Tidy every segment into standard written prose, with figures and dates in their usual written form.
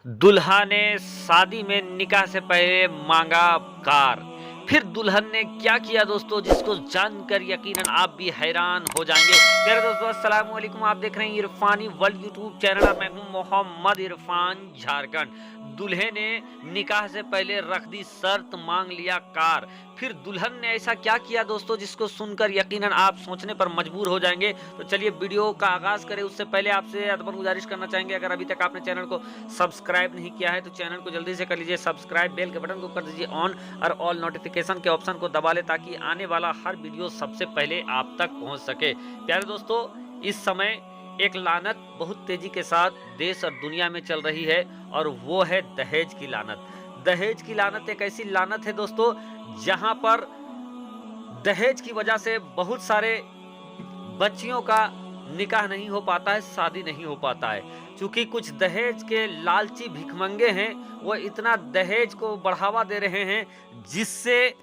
दुल्हा ने शादी में निकाह से पहले मांगा कार। फिर दुल्हन ने क्या किया दोस्तों, जिसको जानकर यकीनन आप भी हैरान हो जाएंगे। प्यारे दोस्तों, अस्सलाम वालेकुम। आप देख रहे हैं इरफानी वर्ल्ड यूट्यूब चैनल और मैं हूं मोहम्मद इरफान झारखंड। दूल्हे ने निकाह से पहले रख दी शर्त, मांग लिया कार। फिर दुल्हन ने ऐसा क्या किया दोस्तों, जिसको सुनकर यकीनन आप सोचने पर मजबूर हो जाएंगे। तो चलिए वीडियो का आगाज करें। उससे पहले आपसे अदबन गुजारिश करना चाहेंगे, अगर अभी तक आपने चैनल को सब्सक्राइब नहीं किया है तो चैनल को जल्दी से कर लीजिए सब्सक्राइब, बेल के बटन को कर दीजिए ऑन और ऑल नोटिफिकेशन के ऑप्शन को दबा ले ताकि आने वाला हर वीडियो सबसे पहले आप तक पहुंच सके। प्यारे दोस्तों, इस समय एक लानत बहुत तेजी के साथ देश और दुनिया में चल रही है और वो है दहेज की लानत। दहेज की लानत एक ऐसी लानत है दोस्तों, जहां पर दहेज की वजह से बहुत सारे बच्चियों का निकाह नहीं हो पाता है, शादी नहीं हो पाता है। क्योंकि कुछ दहेज के लालची भिखमंगे हैं, वो इतना दहेज को बढ़ावा दे रहे हैं जिससे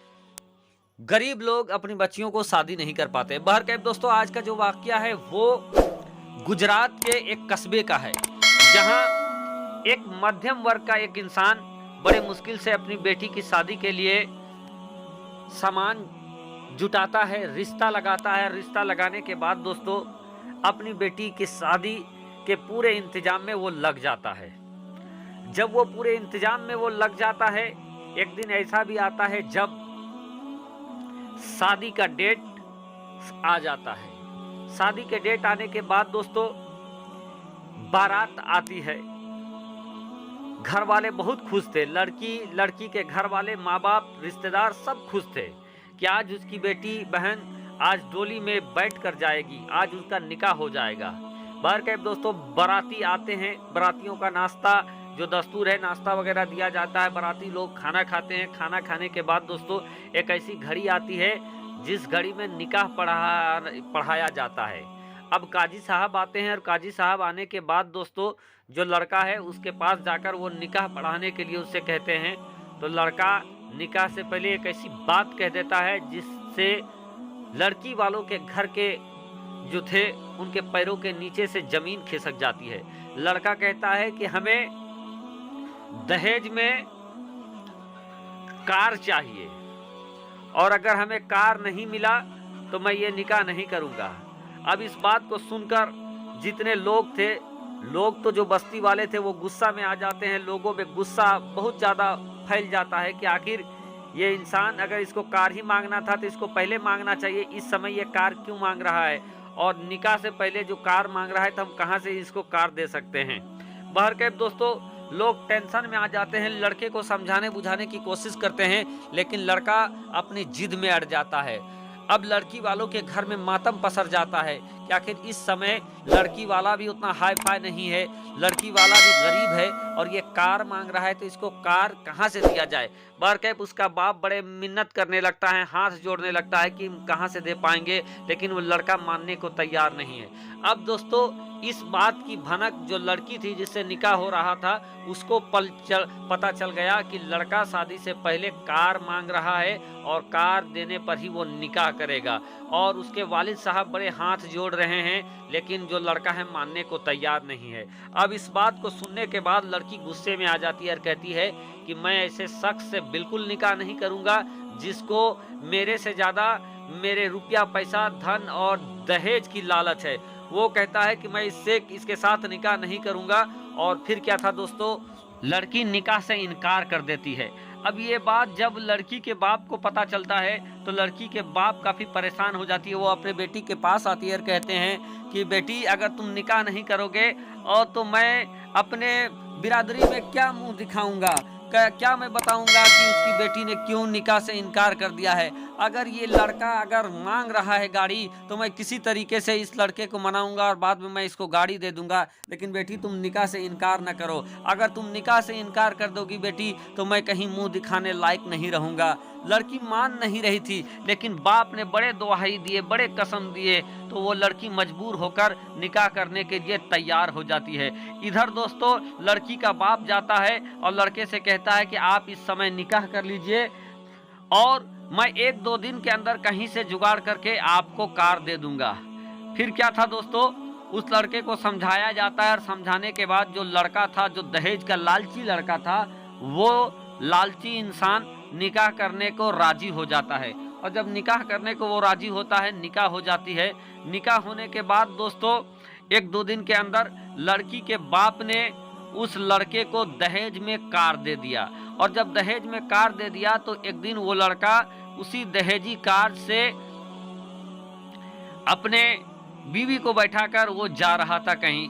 गरीब लोग अपनी बच्चियों को शादी नहीं कर पाते। बहरकैफ दोस्तों, आज का जो वाकया है वो गुजरात के एक कस्बे का है, जहां एक मध्यम वर्ग का एक इंसान बड़े मुश्किल से अपनी बेटी की शादी के लिए सामान जुटाता है, रिश्ता लगाता है। रिश्ता लगाने के बाद दोस्तों अपनी बेटी की शादी के पूरे इंतजाम में वो लग जाता है। जब वो पूरे इंतजाम में वो लग जाता है, एक दिन ऐसा भी आता है जब शादी का डेट आ जाता है। शादी के डेट आने के बाद दोस्तों बारात आती है। घर वाले बहुत खुश थे, लड़की के घर वाले, माँ बाप, रिश्तेदार सब खुश थे कि आज उसकी बेटी बहन आज डोली में बैठ कर जाएगी, आज उसका निकाह हो जाएगा। बहरकैफ दोस्तों, बाराती आते हैं, बारातियों का नाश्ता जो दस्तूर है, नाश्ता वगैरह दिया जाता है। बाराती लोग खाना खाते हैं। खाना खाने के बाद दोस्तों एक ऐसी घड़ी आती है जिस घड़ी में निकाह पढ़ाया जाता है। अब काजी साहब आते हैं और काजी साहब आने के बाद दोस्तों जो लड़का है उसके पास जाकर वो निकाह पढ़ाने के लिए उससे कहते हैं। तो लड़का निकाह से पहले एक ऐसी बात कह देता है जिससे लड़की वालों के घर के जो थे उनके पैरों के नीचे से जमीन खिसक जाती है। लड़का कहता है कि हमें दहेज में कार चाहिए और अगर हमें कार नहीं मिला तो मैं ये निकाह नहीं करूंगा। अब इस बात को सुनकर जितने लोग थे, लोग तो जो बस्ती वाले थे वो गुस्सा में आ जाते हैं। लोगों में गुस्सा बहुत ज़्यादा फैल जाता है कि आखिर ये इंसान अगर इसको कार ही मांगना था तो इसको पहले मांगना चाहिए, इस समय ये कार क्यों मांग रहा है, और निकाह से पहले जो कार मांग रहा है तो हम कहाँ से इसको कार दे सकते हैं। बहरकैफ दोस्तों, लोग टेंशन में आ जाते हैं, लड़के को समझाने बुझाने की कोशिश करते हैं, लेकिन लड़का अपनी जिद में अड़ जाता है। अब लड़की वालों के घर में मातम पसर जाता है कि आखिर इस समय लड़की वाला भी उतना हाई फाई नहीं है, लड़की वाला भी गरीब है और ये कार मांग रहा है, तो इसको कार कहाँ से दिया जाए। बहरकैफ उसका बाप बड़े मिन्नत करने लगता है, हाथ जोड़ने लगता है कि कहाँ से दे पाएंगे, लेकिन वो लड़का मानने को तैयार नहीं है। अब दोस्तों इस बात की भनक जो लड़की थी जिससे निकाह हो रहा था उसको पता चल गया कि लड़का शादी से पहले कार मांग रहा है और कार देने पर ही वो निकाह करेगा। और उसके वालिद साहब बड़े हाथ जोड़ रहे हैं, लेकिन जो लड़का है मानने को तैयार नहीं है। अब इस बात को सुनने के बाद लड़की गुस्से में आ जाती है और कहती है कि मैं ऐसे शख्स से बिल्कुल निकाह नहीं करूँगा जिसको मेरे से ज़्यादा मेरे रुपया, पैसा, धन और दहेज की लालच है। वो कहता है कि मैं इसके साथ निकाह नहीं करूंगा। और फिर क्या था दोस्तों, लड़की निकाह से इनकार कर देती है। अब ये बात जब लड़की के बाप को पता चलता है तो लड़की के बाप काफ़ी परेशान हो जाती है। वो अपने बेटी के पास आती है और कहते हैं कि बेटी अगर तुम निकाह नहीं करोगे और तो मैं अपने बिरादरी में क्या मुंह दिखाऊंगा, क्या मैं बताऊंगा कि उसकी बेटी ने क्यों निकाह से इनकार कर दिया है। अगर ये लड़का अगर मांग रहा है गाड़ी तो मैं किसी तरीके से इस लड़के को मनाऊंगा और बाद में मैं इसको गाड़ी दे दूंगा, लेकिन बेटी तुम निकाह से इनकार न करो। अगर तुम निकाह से इनकार कर दोगी बेटी तो मैं कहीं मुंह दिखाने लायक नहीं रहूंगा। लड़की मान नहीं रही थी, लेकिन बाप ने बड़े दुहाई दिए, बड़े कसम दिए, तो वो लड़की मजबूर होकर निकाह करने के लिए तैयार हो जाती है। इधर दोस्तों लड़की का बाप जाता है और लड़के से कहता है कि आप इस समय निकाह कर लीजिए और मैं 1-2 दिन के अंदर कहीं से जुगाड़ करके आपको कार दे दूंगा। फिर क्या था दोस्तों, उस लड़के को समझाया जाता है और समझाने के बाद जो लड़का था, जो दहेज का लालची लड़का था, वो लालची इंसान निकाह करने को राजी हो जाता है। और जब निकाह करने को वो राजी होता है, निकाह हो जाती है। निकाह होने के बाद दोस्तों 1-2 दिन के अंदर लड़की के बाप ने उस लड़के को दहेज में कार दे दिया। और जब दहेज में कार दे दिया तो एक दिन वो लड़का उसी दहेजी कार से अपने बीवी को बैठाकर वो जा रहा था, कहीं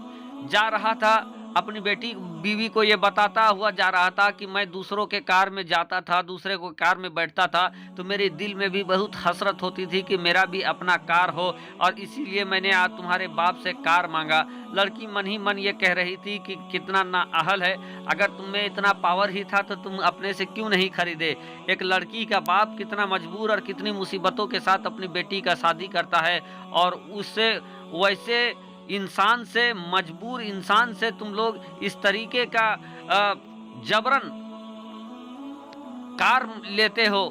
जा रहा था, अपनी बीवी को ये बताता हुआ जा रहा था कि मैं दूसरों के कार में जाता था, दूसरे को कार में बैठता था, तो मेरे दिल में भी बहुत हसरत होती थी कि मेरा भी अपना कार हो, और इसीलिए मैंने आज तुम्हारे बाप से कार मांगा। लड़की मन ही मन ये कह रही थी कि कितना नाअहल है, अगर तुम्हें इतना पावर ही था तो तुम अपने से क्यों नहीं खरीदे। एक लड़की का बाप कितना मजबूर और कितनी मुसीबतों के साथ अपनी बेटी का शादी करता है, और उससे वैसे इंसान से, मजबूर इंसान से तुम लोग इस तरीके का जबरन कार लेते हो,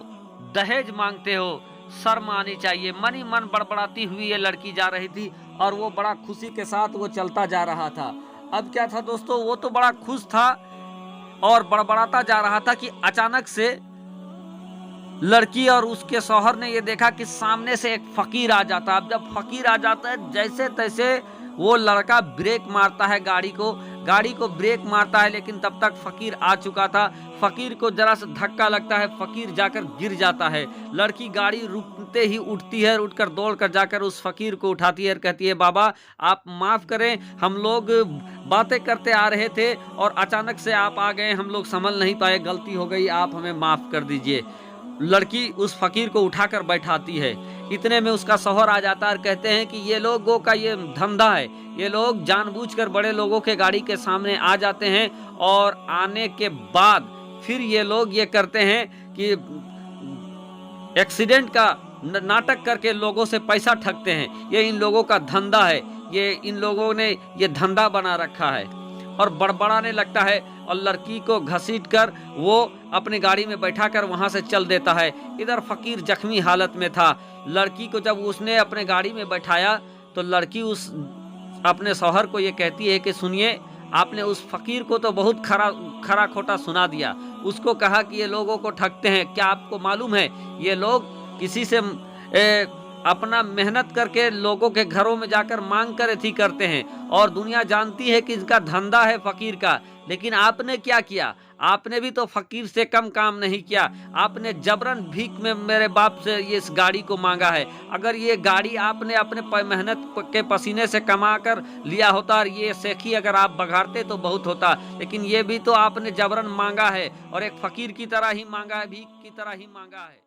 दहेज मांगते हो, शर्म आनी चाहिए। मन ही मन बड़बड़ाती हुई ये लड़की जा रही थी और वो बड़ा खुशी के साथ वो चलता जा रहा था। अब क्या था दोस्तों, वो तो बड़ा खुश था और बड़बड़ाता जा रहा था कि अचानक से लड़की और उसके शौहर ने ये देखा कि सामने से एक फकीर आ जाता है। अब जब फकीर आ जाता है, जैसे तैसे वो लड़का ब्रेक मारता है, गाड़ी को ब्रेक मारता है, लेकिन तब तक फकीर आ चुका था। फकीर को जरा सा धक्का लगता है, फकीर जाकर गिर जाता है। लड़की गाड़ी रुकते ही उठती है, उठकर दौड़कर जाकर उस फकीर को उठाती है और कहती है, बाबा आप माफ़ करें, हम लोग बातें करते आ रहे थे और अचानक से आप आ गए, हम लोग समझ नहीं पाए, गलती हो गई, आप हमें माफ़ कर दीजिए। लड़की उस फकीर को उठाकर बैठाती है। इतने में उसका शौहर आ जाता है और कहते हैं कि ये लोगों का ये धंधा है, ये लोग जानबूझकर बड़े लोगों के गाड़ी के सामने आ जाते हैं और आने के बाद फिर ये लोग ये करते हैं कि एक्सीडेंट का नाटक करके लोगों से पैसा ठगते हैं। ये इन लोगों का धंधा है, ये इन लोगों ने ये धंधा बना रखा है, और बड़बड़ाने लगता है और लड़की को घसीटकर वो अपनी गाड़ी में बैठाकर वहां से चल देता है। इधर फकीर जख्मी हालत में था। लड़की को जब उसने अपने गाड़ी में बैठाया तो लड़की उस अपने शौहर को ये कहती है कि सुनिए, आपने उस फकीर को तो बहुत खरा खोटा सुना दिया। उसको कहा कि ये लोगों को ठगते हैं। क्या आपको मालूम है ये लोग किसी से अपना मेहनत करके लोगों के घरों में जाकर मांग कर अथी करते हैं, और दुनिया जानती है कि इसका धंधा है फकीर का। लेकिन आपने क्या किया, आपने भी तो फकीर से कम काम नहीं किया। आपने जबरन भीख में मेरे बाप से ये इस गाड़ी को मांगा है। अगर ये गाड़ी आपने अपने मेहनत के पसीने से कमा कर लिया होता और ये सेखी अगर आप बघाड़ते तो बहुत होता, लेकिन ये भी तो आपने जबरन मांगा है और एक फकीर की तरह ही मांगा है, भीख की तरह ही मांगा है।